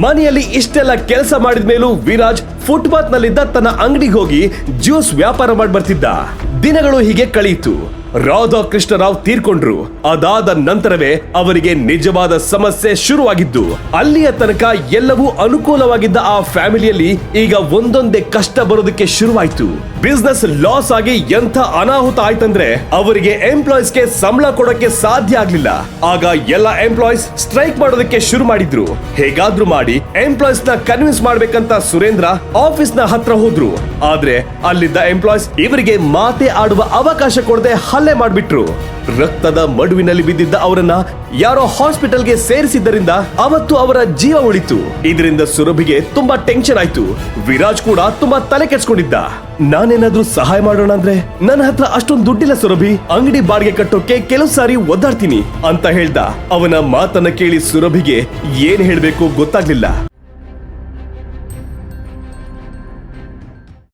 ಮನೆಯಲ್ಲಿ ಇಷ್ಟೆಲ್ಲ ಕೆಲಸ ಮಾಡಿದ ಮೇಲೂ ವಿರಾಜ್ ಫುಟ್ಪಾತ್ ನಲ್ಲಿದ್ದ ತನ್ನ ಅಂಗಡಿಗೆ ಹೋಗಿ ಜ್ಯೂಸ್ ವ್ಯಾಪಾರ ಮಾಡಿ ಬರ್ತಿದ್ದ. ದಿನಗಳು ಹೀಗೆ ಕಳೆಯಿತು. ರಾಧಾಕೃಷ್ಣರಾವ್ ತೀರ್ಕೊಂಡ್ರು. ಅದಾದ ನಂತರವೇ ಅವರಿಗೆ ನಿಜವಾದ ಸಮಸ್ಯೆ ಶುರುವಾಗಿದ್ದು. ಅಲ್ಲಿಯ ತನಕ ಎಲ್ಲವೂ ಅನುಕೂಲವಾಗಿದ್ದ ಆ ಫ್ಯಾಮಿಲಿಯಲ್ಲಿ ಈಗ ಒಂದೊಂದೇ ಕಷ್ಟ ಬರೋದಕ್ಕೆ ಶುರುವಾಯ್ತು. ಬಿಸ್ನೆಸ್ ಲಾಸ್ ಆಗಿ ಎಂಥ ಅನಾಹುತ ಆಯ್ತಂದ್ರೆ ಅವರಿಗೆ ಎಂಪ್ಲಾಯೀಸ್ಗೆ ಸಂಬಳ ಕೊಡೋಕೆ ಸಾಧ್ಯ ಆಗ್ಲಿಲ್ಲ. ಆಗ ಎಲ್ಲ ಎಂಪ್ಲಾಯೀಸ್ ಸ್ಟ್ರೈಕ್ ಮಾಡೋದಕ್ಕೆ ಶುರು ಮಾಡಿದ್ರು. ಹೇಗಾದ್ರೂ ಮಾಡಿ ಎಂಪ್ಲಾಯೀಸ್ ನ ಕನ್ವಿನ್ಸ್ ಮಾಡ್ಬೇಕಂತ ಸುರೇಂದ್ರ ಆಫೀಸ್ ನ ಹತ್ರ ಹೋದ್ರು. ಆದ್ರೆ ಅಲ್ಲಿದ್ದ ಎಂಪ್ಲಾಯೀಸ್ ಇವರಿಗೆ ಮಾತೆ ಆಡುವ ಅವಕಾಶ ಕೊಡದೆ ಹಲ್ಲೆ ಮಾಡ್ಬಿಟ್ರು. ರಕ್ತದ ಮಡುವಿನಲ್ಲಿ ಬಿದ್ದಿದ್ದ ಅವರನ್ನ ಯಾರೋ ಹಾಸ್ಪಿಟಲ್ಗೆ ಸೇರಿಸಿದ್ದರಿಂದ ಅವತ್ತು ಅವರ ಜೀವ ಉಳಿತು. ಇದರಿಂದ ಸುರಭಿಗೆ ತುಂಬಾ ಟೆನ್ಷನ್ ಆಯ್ತು. ವಿರಾಜ್ ಕೂಡ ತುಂಬಾ ತಲೆ ಕೆಡ್ಸ್ಕೊಂಡಿದ್ದ. ನಾನೇನಾದ್ರೂ ಸಹಾಯ ಮಾಡೋಣ ಅಂದ್ರೆ ನನ್ನ ಹತ್ರ ಅಷ್ಟೊಂದು ದುಡ್ಡಿಲ್ಲ ಸುರಭಿ, ಅಂಗಡಿ ಬಾಡಿಗೆ ಕಟ್ಟೋಕೆ ಕೆಲವು ಸಾರಿ ಒದ್ದಾಡ್ತೀನಿ ಅಂತ ಹೇಳ್ದ. ಅವನ ಮಾತನ್ನ ಕೇಳಿ ಸುರಭಿಗೆ ಏನ್ ಹೇಳ್ಬೇಕು ಗೊತ್ತಾಗ್ಲಿಲ್ಲ.